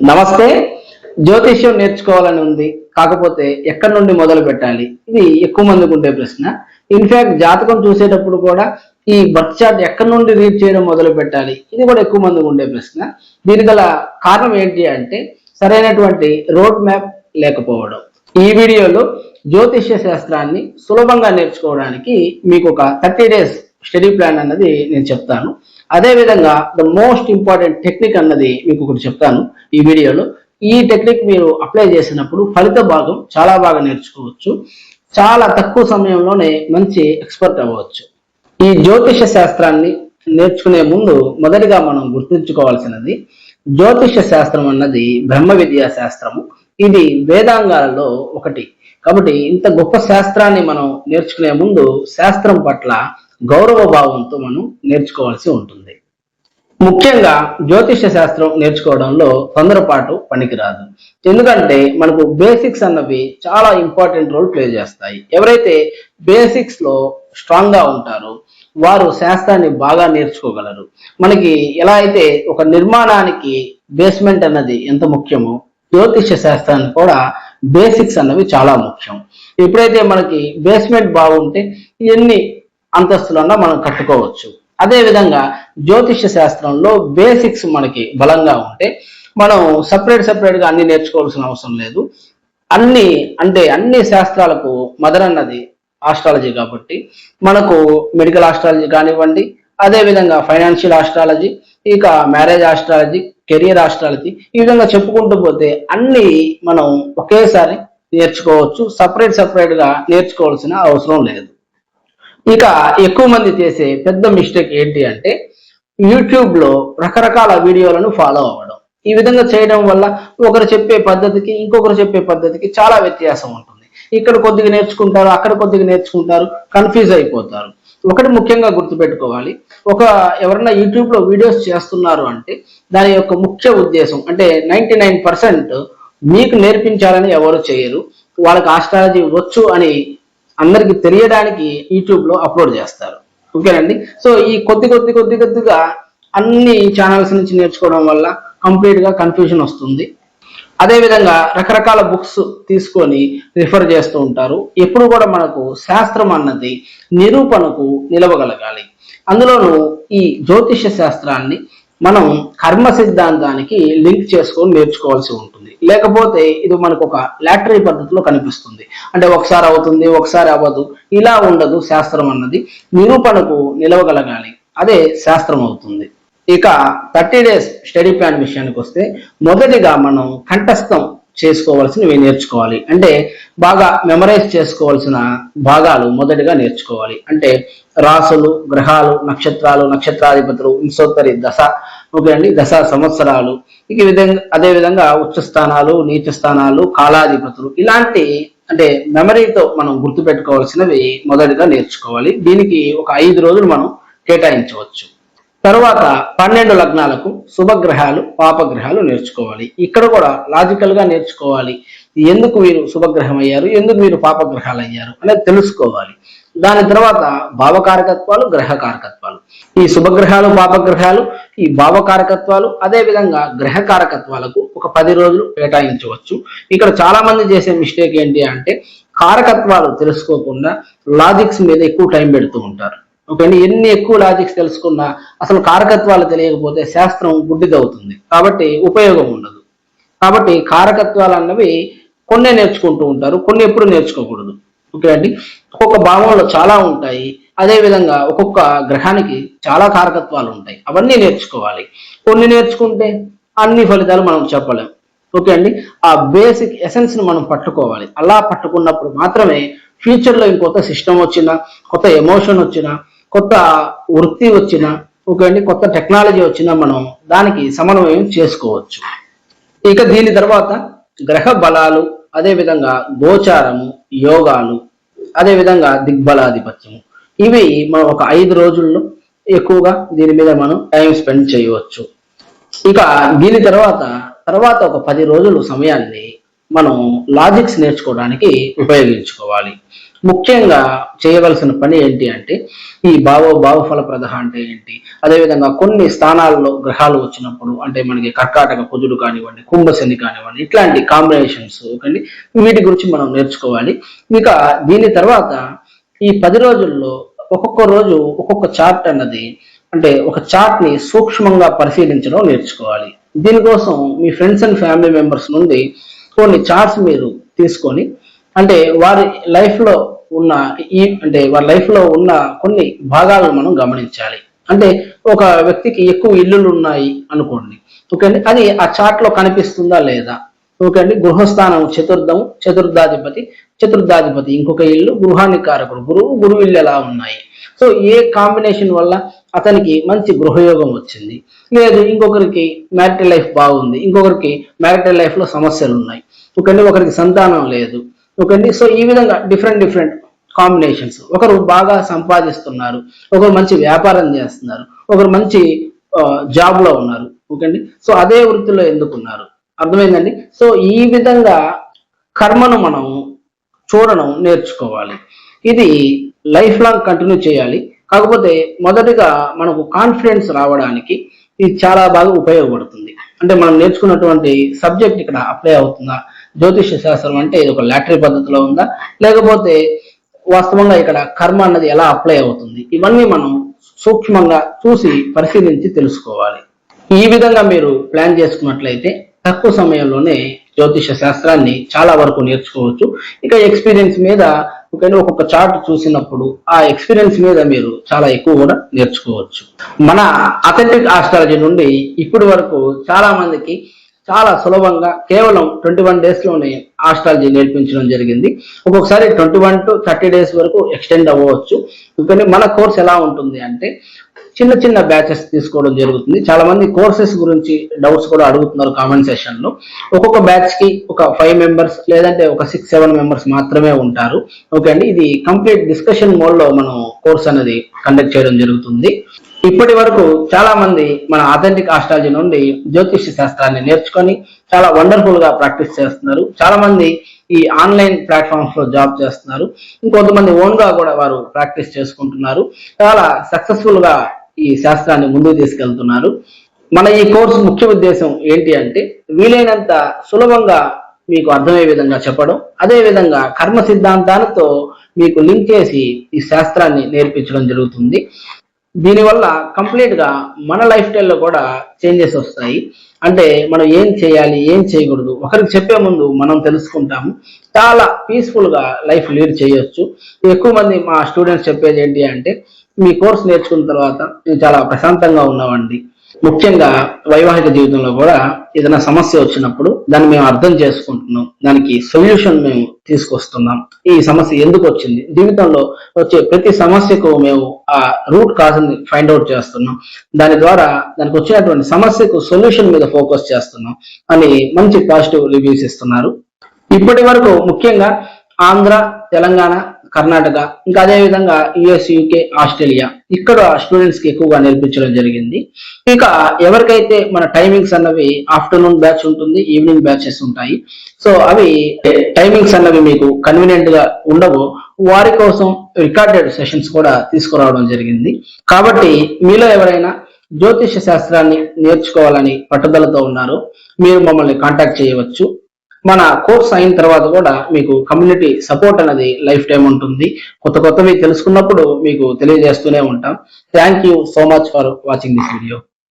నమస్తే. జ్యోతిష్యం నేర్చుకోవాలని ఉంది, కాకపోతే ఎక్కడి నుండి మొదలు పెట్టాలి? ఇది ఎక్కువ మందికి ఉండే ప్రశ్న. ఇన్ఫాక్ట్ జాతకం చూసేటప్పుడు కూడా ఈ బర్త్ చార్ట్ ఎక్కడి నుండి రీడ్ చేయడం మొదలు పెట్టాలి, ఇది కూడా ఎక్కువ మందికి ఉండే ప్రశ్న. దీని గల కారణం ఏంటి అంటే సరైనటువంటి రోడ్ మ్యాప్ లేకపోవడం. ఈ వీడియోలో జ్యోతిష్య శాస్త్రాన్ని సులభంగా నేర్చుకోవడానికి మీకు ఒక 30 days స్టడీ ప్లాన్ అన్నది నేను చెప్తాను. అదేవిధంగా ద మోస్ట్ ఇంపార్టెంట్ టెక్నిక్ అన్నది మీకు ఒకటి చెప్తాను ఈ వీడియోలో. ఈ టెక్నిక్ మీరు అప్లై చేసినప్పుడు ఫలిత భాగం చాలా బాగా నేర్చుకోవచ్చు. చాలా తక్కువ సమయంలోనే మంచి ఎక్స్పర్ట్ అవ్వచ్చు. ఈ జ్యోతిష శాస్త్రాన్ని నేర్చుకునే ముందు మొదటిగా మనం గుర్తుంచుకోవాల్సినది, జ్యోతిష శాస్త్రం అన్నది బ్రహ్మ విద్యా శాస్త్రము. ఇది వేదాంగాలలో ఒకటి. కాబట్టి ఇంత గొప్ప శాస్త్రాన్ని మనం నేర్చుకునే ముందు శాస్త్రం పట్ల గౌరవ భావంతో మనం నేర్చుకోవాల్సి ఉంటుంది. ముఖ్యంగా జ్యోతిష శాస్త్రం నేర్చుకోవడంలో తొందరపాటు పనికిరాదు. ఎందుకంటే మనకు బేసిక్స్ అన్నవి చాలా ఇంపార్టెంట్ రోల్ ప్లే చేస్తాయి. ఎవరైతే బేసిక్స్ లో స్ట్రాంగ్ గా ఉంటారో వారు శాస్త్రాన్ని బాగా నేర్చుకోగలరు. మనకి ఎలా అయితే ఒక నిర్మాణానికి బేస్మెంట్ అన్నది ఎంత ముఖ్యమో, జ్యోతిష శాస్త్రాన్ని కూడా బేసిక్స్ అన్నవి చాలా ముఖ్యం. ఎప్పుడైతే మనకి బేస్మెంట్ బాగుంటే ఎన్ని అంతస్తులన్నా మనం కట్టుకోవచ్చు. అదే విధంగా జ్యోతిష శాస్త్రంలో బేసిక్స్ మనకి బలంగా ఉంటే మనం సపరేట్ గా అన్ని నేర్చుకోవాల్సిన అవసరం లేదు. అన్ని శాస్త్రాలకు మదర్ అన్నది ఆస్ట్రాలజీ కాబట్టి మనకు మెడికల్ ఆస్ట్రాలజీ కానివ్వండి, అదే విధంగా ఫైనాన్షియల్ ఆస్ట్రాలజీ, ఇక మ్యారేజ్ ఆస్ట్రాలజీ, కెరియర్ ఆస్ట్రాలజీ, ఈ విధంగా చెప్పుకుంటూ పోతే అన్ని మనం ఒకేసారి నేర్చుకోవచ్చు. సపరేట్ గా నేర్చుకోవాల్సిన అవసరం లేదు. ఇక ఎక్కువ మంది చేసే పెద్ద మిస్టేక్ ఏంటి అంటే యూట్యూబ్ లో రకరకాల వీడియోలను ఫాలో అవ్వడం. ఈ విధంగా చేయడం వల్ల ఒకరు చెప్పే పద్ధతికి ఇంకొకరు చెప్పే పద్ధతికి చాలా వ్యత్యాసం ఉంటుంది. ఇక్కడ కొద్దిగా నేర్చుకుంటారు, అక్కడ కొద్దిగా నేర్చుకుంటారు, కన్ఫ్యూజ్ అయిపోతారు. ఒకటి ముఖ్యంగా గుర్తుపెట్టుకోవాలి, ఎవరైనా యూట్యూబ్ లో వీడియోస్ చేస్తున్నారు అంటే దాని యొక్క ముఖ్య ఉద్దేశం అంటే 99% మీకు నేర్పించాలని ఎవరు చేయరు. వాళ్ళకి ఆస్ట్రాలజీ వచ్చు అని అందరికి తెలియడానికి యూట్యూబ్ లో అప్లోడ్ చేస్తారు. ఓకేనండి. సో ఈ కొద్దిగా అన్ని ఛానల్స్ నుంచి నేర్చుకోవడం వల్ల కంప్లీట్ గా కన్ఫ్యూజన్ వస్తుంది. అదేవిధంగా రకరకాల బుక్స్ తీసుకొని రిఫర్ చేస్తూ ఉంటారు. ఎప్పుడు కూడా మనకు శాస్త్రం అన్నది నిరూపణకు నిలవగలగాలి. అందులోనూ ఈ జ్యోతిష శాస్త్రాన్ని మనం కర్మ సిద్ధాంతానికి లింక్ చేసుకొని నేర్చుకోవాల్సి ఉంటుంది. లేకపోతే ఇది మనకు ఒక లాటరీ పద్ధతిలో కనిపిస్తుంది. అంటే ఒకసారి అవుతుంది, ఒకసారి అవ్వదు, ఇలా ఉండదు. శాస్త్రం అన్నది నిరూపణకు నిలవగలగాలి, అదే శాస్త్రం అవుతుంది. ఇక 30 days స్టడీ ప్లాన్ విషయానికి వస్తే మొదటిగా మనం కంఠస్థం చేసుకోవాల్సినవి నేర్చుకోవాలి. అంటే బాగా మెమరైజ్ చేసుకోవాల్సిన భాగాలు మొదటిగా నేర్చుకోవాలి. అంటే రాసులు, గ్రహాలు, నక్షత్రాలు, నక్షత్రాధిపతులు, వింశోత్తరి దశ, ఓకే అండి, దశ సంవత్సరాలు, అదే విధంగా ఉచ్చ స్థానాలు, నీచ స్థానాలు, కాలాధిపతులు, ఇలాంటి అంటే మెమరీతో మనం గుర్తుపెట్టుకోవాల్సినవి మొదటిగా నేర్చుకోవాలి. దీనికి ఒక 5 రోజులు మనం కేటాయించవచ్చు. తరువాత 12 లగ్నాలకు శుభగ్రహాలు, పాపగ్రహాలు నేర్చుకోవాలి. ఇక్కడ కూడా లాజికల్ గా నేర్చుకోవాలి. ఎందుకు వీరు శుభగ్రహం అయ్యారు, ఎందుకు వీరు పాపగ్రహాలు అయ్యారు అనేది తెలుసుకోవాలి. దాని తర్వాత భావకారకత్వాలు, గ్రహకారకత్వాలు. ఈ శుభగ్రహాలు, పాపగ్రహాలు, ఈ భావకారకత్వాలు, అదే విధంగా గ్రహకారకత్వాలకు ఒక 10 రోజులు కేటాయించవచ్చు. ఇక్కడ చాలా మంది చేసే మిస్టేక్ ఏంటి అంటే కారకత్వాలు తెలుసుకోకుండా లాజిక్స్ మీద ఎక్కువ టైం పెడుతూ ఉంటారు. ఓకే అండి. ఎన్ని ఎక్కువ లాజిక్స్ తెలుసుకున్నా అసలు కారకత్వాలు తెలియకపోతే శాస్త్రం గుడ్డిదవుతుంది, కాబట్టి ఉపయోగం ఉండదు. కాబట్టి కారకత్వాలు అన్నవి కొన్ని నేర్చుకుంటూ ఉంటారు, కొన్ని ఎప్పుడు నేర్చుకోకూడదు. ఓకే అండి. ఒక్కొక్క భావంలో చాలా ఉంటాయి. అదే విధంగా ఒక్కొక్క గ్రహానికి చాలా కారకత్వాలు ఉంటాయి, అవన్నీ నేర్చుకోవాలి. కొన్ని నేర్చుకుంటే అన్ని ఫలితాలు మనం చెప్పలేం. ఓకే అండి. ఆ బేసిక్ ఎసెన్స్ ని మనం పట్టుకోవాలి. అలా పట్టుకున్నప్పుడు మాత్రమే ఫ్యూచర్ లో ఇంకొత్త సిస్టమ్ వచ్చినా, కొత్త ఎమోషన్ వచ్చినా, కొత్త వృత్తి వచ్చినా, ఓకే అండి, కొత్త టెక్నాలజీ వచ్చినా మనం దానికి సమన్వయం చేసుకోవచ్చు. ఇక దీని తర్వాత గ్రహ బలాలు, అదే విధంగా గోచారము, యోగాలు, అదే విధంగా దిగ్బలాధిపత్యము, ఇవి మనం ఒక 5 రోజుల్లో ఎక్కువగా దీని మీద మనం టైం స్పెండ్ చేయవచ్చు. ఇక దీని తర్వాత ఒక 10 రోజులు సమయాన్ని మనం లాజిక్స్ నేర్చుకోవడానికి ఉపయోగించుకోవాలి. ముఖ్యంగా చేయవలసిన పని ఏంటి అంటే ఈ భావఫలప్రద అంటే ఏంటి, అదేవిధంగా కొన్ని స్థానాల్లో గ్రహాలు వచ్చినప్పుడు అంటే మనకి కర్కాటక కుజుడు కానివ్వండి, కుంభశని కానివ్వండి, ఇట్లాంటి కాంబినేషన్స్ కండి వీటి గురించి మనం నేర్చుకోవాలి. ఇక దీని తర్వాత ఈ 10 రోజుల్లో ఒక్కొక్క రోజు ఒక్కొక్క చార్ట్ అన్నది అంటే ఒక చార్ట్ ని సూక్ష్మంగా పరిశీలించడం నేర్చుకోవాలి. దీనికోసం మీ ఫ్రెండ్స్ అండ్ ఫ్యామిలీ మెంబర్స్ నుండి కొన్ని చార్ట్స్ మీరు తీసుకొని అంటే వారి లైఫ్ లో ఉన్న వారి లైఫ్ లో ఉన్న కొన్ని భాగాలను మనం గమనించాలి. అంటే ఒక వ్యక్తికి ఎక్కువ ఇల్లులు ఉన్నాయి అనుకోండి, ఓకే అండి, అది ఆ చార్ట్ లో కనిపిస్తుందా లేదా, ఓకే అండి. గృహస్థానం చతుర్థాధిపతి ఇంకొక ఇల్లు, గృహానికి కారకుడు గురువు ఇల్లు ఎలా ఉన్నాయి, సో ఏ కాంబినేషన్ వల్ల అతనికి మంచి గృహయోగం వచ్చింది, లేదు ఇంకొకరికి మ్యారిటల్ లైఫ్ బాగుంది, ఇంకొకరికి మ్యారిటల్ లైఫ్ లో సమస్యలు ఉన్నాయి, ఓకే, ఒకరికి సంతానం లేదు, ఓకే. సో ఈ విధంగా డిఫరెంట్ కాంబినేషన్స్. ఒకరు బాగా సంపాదిస్తున్నారు, ఒకరు మంచి వ్యాపారం చేస్తున్నారు, ఒకరు మంచి జాబ్ లో ఉన్నారు, ఓకే అండి. సో అదే వృత్తిలో ఎందుకున్నారు, అర్థమైందండి. సో ఈ విధంగా కర్మను మనం చూడడం నేర్చుకోవాలి. ఇది లైఫ్ లాంగ్ కంటిన్యూ చేయాలి. కాకపోతే మొదటిగా మనకు కాన్ఫిడెన్స్ రావడానికి ఇది చాలా బాగా ఉపయోగపడుతుంది. అంటే మనం నేర్చుకున్నటువంటి సబ్జెక్ట్ ఇక్కడ అప్లై అవుతుందా, జ్యోతిష శాస్త్రం అంటే ఇది ఒక లాటరీ పద్ధతిలో ఉందా, లేకపోతే వాస్తవంగా ఇక్కడ కర్మ అన్నది ఎలా అప్లై అవుతుంది, ఇవన్నీ మనం సూక్ష్మంగా చూసి పరిశీలించి తెలుసుకోవాలి. ఈ విధంగా మీరు ప్లాన్ చేసుకున్నట్లయితే తక్కువ సమయంలోనే జ్యోతిష శాస్త్రాన్ని చాలా వరకు నేర్చుకోవచ్చు. ఇక ఎక్స్పీరియన్స్ మీద ఒక్కొక్క చార్ట్ చూసినప్పుడు ఆ ఎక్స్పీరియన్స్ మీద మీరు చాలా ఎక్కువ కూడా నేర్చుకోవచ్చు. మన అథెంటిక్ ఆస్ట్రాలజీ నుండి ఇప్పటి వరకు చాలా మందికి చాలా సులభంగా కేవలం 21 days లోనే ఆస్ట్రాలజీ నేర్పించడం జరిగింది. ఒక్కొక్కసారి 21 to 30 days వరకు ఎక్స్టెండ్ అవ్వచ్చు. కానీ మన కోర్స్ ఎలా ఉంటుంది అంటే చిన్న బ్యాచెస్ తీసుకోవడం జరుగుతుంది. చాలా మంది కోర్సెస్ గురించి డౌట్స్ కూడా అడుగుతున్నారు కామెంట్ సెషన్ లో. ఒక్కొక్క బ్యాచ్ కి ఒక 5 members లేదంటే ఒక 6-7 members మాత్రమే ఉంటారు, ఓకే అండి. ఇది కంప్లీట్ డిస్కషన్ మోడ్ లో మనం కోర్స్ అనేది కండక్ట్ చేయడం జరుగుతుంది. ఇప్పటి వరకు చాలా మంది మన అథెంటిక్ ఆస్ట్రాలజీ నుండి జ్యోతిష శాస్త్రాన్ని నేర్చుకొని చాలా వండర్ఫుల్ గా ప్రాక్టీస్ చేస్తున్నారు. చాలా మంది ఈ ఆన్లైన్ ప్లాట్ఫామ్స్ లో జాబ్ చేస్తున్నారు. ఇంకొంతమంది ఓన్ గా కూడా వారు ప్రాక్టీస్ చేసుకుంటున్నారు. చాలా సక్సెస్ఫుల్ గా ఈ శాస్త్రాన్ని ముందుకు తీసుకెళ్తున్నారు. మన ఈ కోర్సు ముఖ్య ఉద్దేశం ఏంటి అంటే వీలైనంత సులభంగా మీకు అర్థమయ్యే విధంగా చెప్పడం, అదే విధంగా కర్మ సిద్ధాంతాలతో మీకు లింక్ చేసి ఈ శాస్త్రాన్ని నేర్పించడం జరుగుతుంది. దీనివల్ల కంప్లీట్ గా మన లైఫ్ స్టైల్లో కూడా చేంజెస్ వస్తాయి. అంటే మనం ఏం చేయాలి, ఏం చేయకూడదు ఒకరికి చెప్పే ముందు మనం తెలుసుకుంటాము. చాలా పీస్ఫుల్ గా లైఫ్ లీడ్ చేయొచ్చు. ఎక్కువ మంది మా స్టూడెంట్స్ చెప్పేది ఏంటి అంటే మీ కోర్స్ నేర్చుకున్న తర్వాత మేము చాలా ప్రశాంతంగా ఉన్నామండి. ముఖ్యంగా వైవాహిక జీవితంలో కూడా ఏదైనా సమస్య వచ్చినప్పుడు దాన్ని మేము అర్థం చేసుకుంటున్నాం, దానికి సొల్యూషన్ మేము తీసుకొస్తున్నాం. ఈ సమస్య ఎందుకు వచ్చింది, జీవితంలో వచ్చే ప్రతి సమస్యకు మేము ఆ రూట్ కాజ్ ని ఫైండ్ అవుట్ చేస్తున్నాం, దాని ద్వారా దానికి వచ్చినటువంటి సమస్యకు సొల్యూషన్ మీద ఫోకస్ చేస్తున్నాం అని మంచి పాజిటివ్ రివ్యూస్ ఇస్తున్నారు. ఇప్పటి వరకు ముఖ్యంగా ఆంధ్ర, తెలంగాణ, కర్ణాటక, ఇంకా అదే విధంగా యుఎస్, యూకే, ఆస్ట్రేలియా ఇక్కడ స్టూడెంట్స్ కి ఎక్కువగా నేర్పించడం జరిగింది. ఇక ఎవరికైతే మన టైమింగ్స్ అన్నవి ఆఫ్టర్నూన్ బ్యాచ్ ఉంటుంది, ఈవినింగ్ బ్యాచెస్ ఉంటాయి, సో అవి టైమింగ్స్ అన్నవి మీకు కన్వీనియంట్ గా ఉండవు, వారి కోసం రికార్డెడ్ సెషన్స్ కూడా తీసుకురావడం జరిగింది. కాబట్టి మీలో ఎవరైనా జ్యోతిష శాస్త్రాన్ని నేర్చుకోవాలని పట్టుదలతో ఉన్నారో మీరు మమ్మల్ని కాంటాక్ట్ చేయవచ్చు. మన కోర్స్ అయిన తర్వాత కూడా మీకు కమ్యూనిటీ సపోర్ట్ అనేది లైఫ్ టైం ఉంటుంది. కొత్తవి తెలుసుకున్నప్పుడు మీకు తెలియజేస్తూనే ఉంటాం. Thank you so much for watching this video.